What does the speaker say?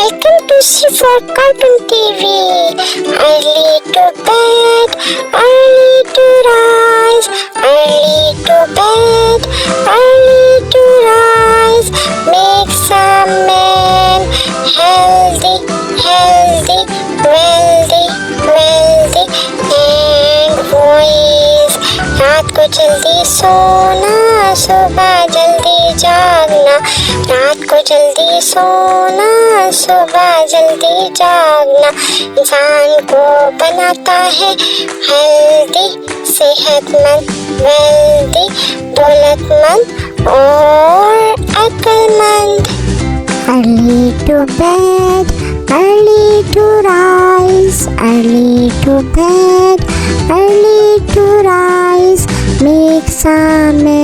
Welcome to C4 Cartoon TV. Early to bed, early to rise, early to bed, early to rise. Makes a man healthy, healthy, wealthy, wealthy, and wise. रात को जल्दी सोना, सुबह जल्दी जागना. रात को जल्दी सोना, सुबह जल्दी जागना. इंसान को बनाता है हेल्दी, सेहतमंद, वेल्दी, दौलतमंद और अक्लमंद. Early to bed, early to rise, early to bed, early to rise, makes a man